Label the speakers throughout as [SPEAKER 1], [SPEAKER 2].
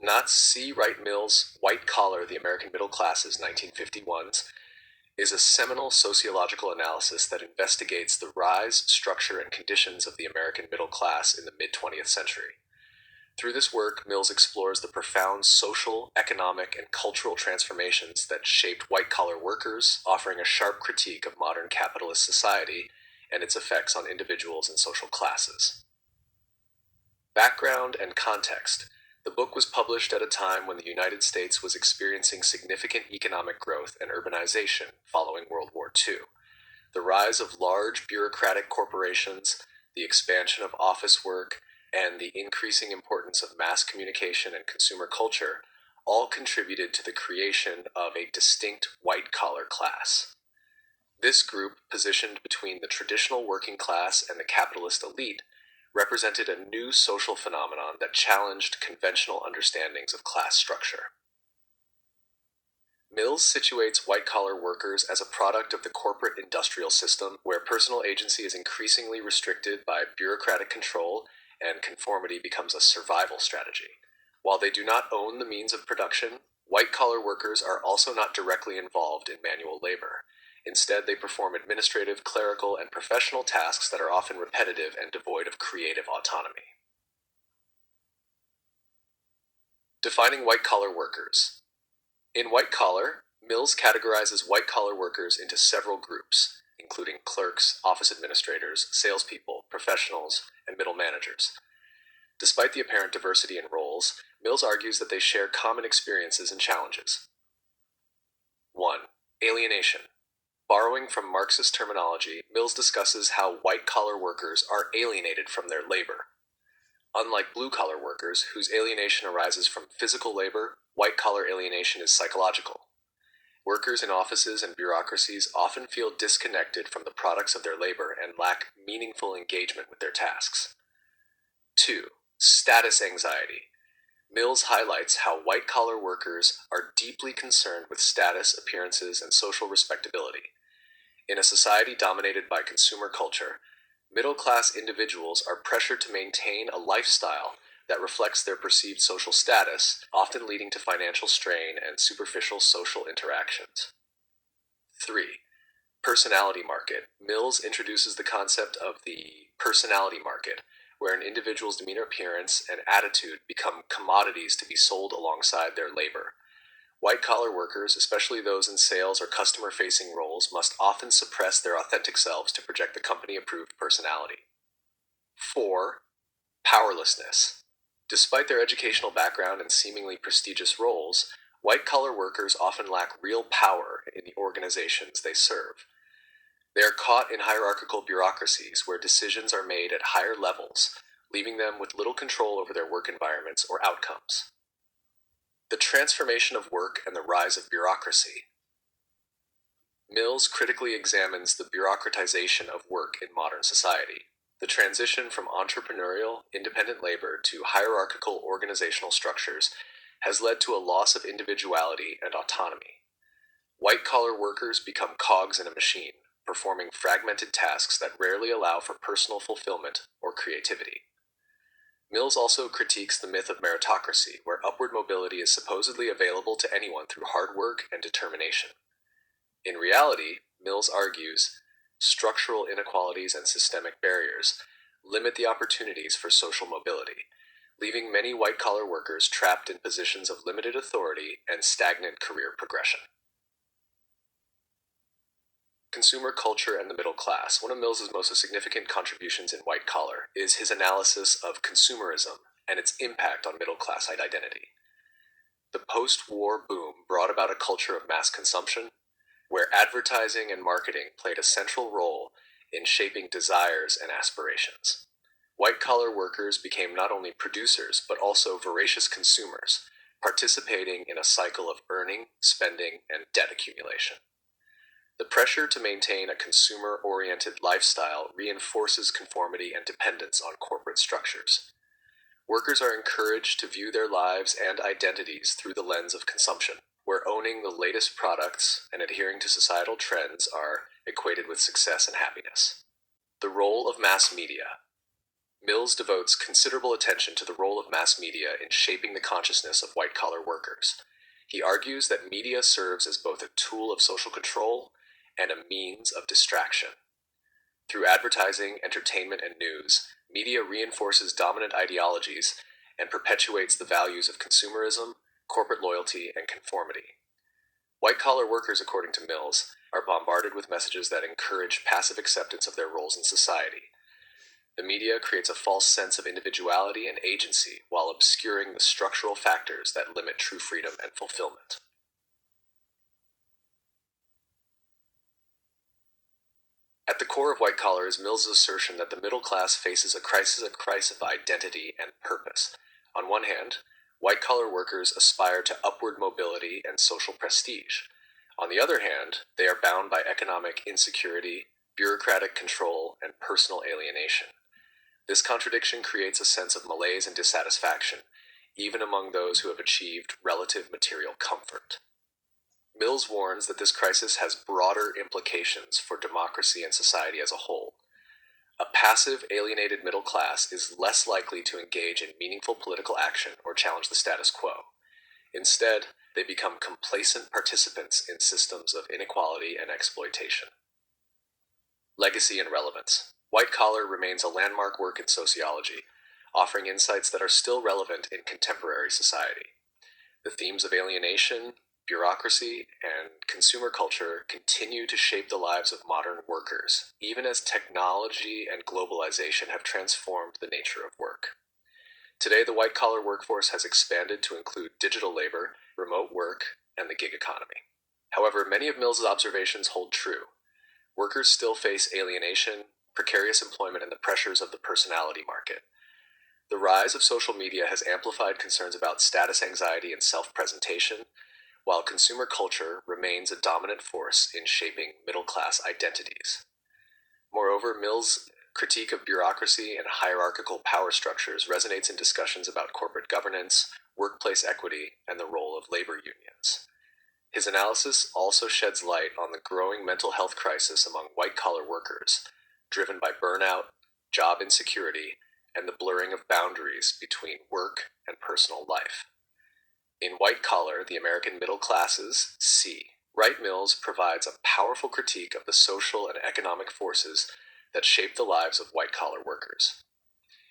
[SPEAKER 1] Not C. Wright Mills' White Collar, the American Middle Classes, 1951's, is a seminal sociological analysis that investigates the rise, structure, and conditions of the American middle class in the mid-20th century. Through this work, Mills explores the profound social, economic, and cultural transformations that shaped white-collar workers, offering a sharp critique of modern capitalist society and its effects on individuals and social classes. Background and context. The book was published at a time when the United States was experiencing significant economic growth and urbanization following World War II. The rise of large bureaucratic corporations, the expansion of office work, and the increasing importance of mass communication and consumer culture all contributed to the creation of a distinct white-collar class. This group, positioned between the traditional working class and the capitalist elite, represented a new social phenomenon that challenged conventional understandings of class structure. Mills situates white-collar workers as a product of the corporate industrial system, where personal agency is increasingly restricted by bureaucratic control and conformity becomes a survival strategy. While they do not own the means of production, white-collar workers are also not directly involved in manual labor. Instead, they perform administrative, clerical, and professional tasks that are often repetitive and devoid of creative autonomy. Defining white-collar workers. In white-collar, Mills categorizes white-collar workers into several groups, including clerks, office administrators, salespeople, professionals, and middle managers. Despite the apparent diversity in roles, Mills argues that they share common experiences and challenges. 1. Alienation. Borrowing from Marxist terminology, Mills discusses how white-collar workers are alienated from their labor. Unlike blue-collar workers, whose alienation arises from physical labor, white-collar alienation is psychological. Workers in offices and bureaucracies often feel disconnected from the products of their labor and lack meaningful engagement with their tasks. 2. Status anxiety. Mills highlights how white-collar workers are deeply concerned with status, appearances, and social respectability. In a society dominated by consumer culture, middle-class individuals are pressured to maintain a lifestyle that reflects their perceived social status, often leading to financial strain and superficial social interactions. 3. Personality market. Mills introduces the concept of the personality market, where an individual's demeanor, appearance, and attitude become commodities to be sold alongside their labor. White-collar workers, especially those in sales or customer-facing roles, must often suppress their authentic selves to project the company-approved personality. 4. Powerlessness. Despite their educational background and seemingly prestigious roles, white-collar workers often lack real power in the organizations they serve. They are caught in hierarchical bureaucracies where decisions are made at higher levels, leaving them with little control over their work environments or outcomes. The transformation of work and the rise of bureaucracy. Mills critically examines the bureaucratization of work in modern society. The transition from entrepreneurial, independent labor to hierarchical organizational structures has led to a loss of individuality and autonomy. White-collar workers become cogs in a machine, performing fragmented tasks that rarely allow for personal fulfillment or creativity. Mills also critiques the myth of meritocracy, where upward mobility is supposedly available to anyone through hard work and determination. In reality, Mills argues, structural inequalities and systemic barriers limit the opportunities for social mobility, leaving many white-collar workers trapped in positions of limited authority and stagnant career progression. Consumer culture and the middle class. One of Mills's most significant contributions in White Collar is his analysis of consumerism and its impact on middle-class identity. The post-war boom brought about a culture of mass consumption, where advertising and marketing played a central role in shaping desires and aspirations. White-collar workers became not only producers, but also voracious consumers, participating in a cycle of earning, spending, and debt accumulation. The pressure to maintain a consumer-oriented lifestyle reinforces conformity and dependence on corporate structures. Workers are encouraged to view their lives and identities through the lens of consumption, where owning the latest products and adhering to societal trends are equated with success and happiness. The role of mass media. Mills devotes considerable attention to the role of mass media in shaping the consciousness of white-collar workers. He argues that media serves as both a tool of social control and a means of distraction. Through advertising, entertainment, and news, media reinforces dominant ideologies and perpetuates the values of consumerism, corporate loyalty, and conformity. White-collar workers, according to Mills, are bombarded with messages that encourage passive acceptance of their roles in society. The media creates a false sense of individuality and agency while obscuring the structural factors that limit true freedom and fulfillment. At the core of white collar is Mill's assertion that the middle class faces a crisis of identity and purpose. On one hand, white collar workers aspire to upward mobility and social prestige. On the other hand, they are bound by economic insecurity, bureaucratic control, and personal alienation. This contradiction creates a sense of malaise and dissatisfaction, even among those who have achieved relative material comfort. Mills warns that this crisis has broader implications for democracy and society as a whole. A passive, alienated middle class is less likely to engage in meaningful political action or challenge the status quo. Instead, they become complacent participants in systems of inequality and exploitation. Legacy and relevance. White Collar remains a landmark work in sociology, offering insights that are still relevant in contemporary society. The themes of alienation, bureaucracy, and consumer culture continue to shape the lives of modern workers, even as technology and globalization have transformed the nature of work. Today, the white-collar workforce has expanded to include digital labor, remote work, and the gig economy. However, many of Mill's observations hold true. Workers still face alienation, precarious employment, and the pressures of the personality market. The rise of social media has amplified concerns about status anxiety and self-presentation, while consumer culture remains a dominant force in shaping middle-class identities. Moreover, Mill's critique of bureaucracy and hierarchical power structures resonates in discussions about corporate governance, workplace equity, and the role of labor unions. His analysis also sheds light on the growing mental health crisis among white-collar workers, driven by burnout, job insecurity, and the blurring of boundaries between work and personal life. In White Collar, the American Middle Classes, C. Wright Mills provides a powerful critique of the social and economic forces that shape the lives of white-collar workers.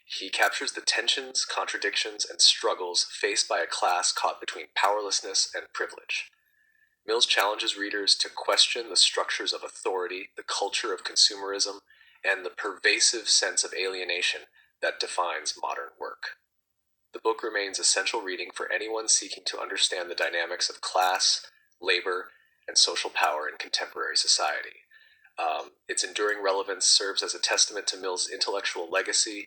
[SPEAKER 1] He captures the tensions, contradictions, and struggles faced by a class caught between powerlessness and privilege. Mills challenges readers to question the structures of authority, the culture of consumerism, and the pervasive sense of alienation that defines modern work. The book remains essential reading for anyone seeking to understand the dynamics of class, labor, and social power in contemporary society. Its enduring relevance serves as a testament to Mill's intellectual legacy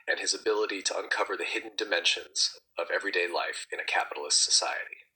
[SPEAKER 1] and his ability to uncover the hidden dimensions of everyday life in a capitalist society.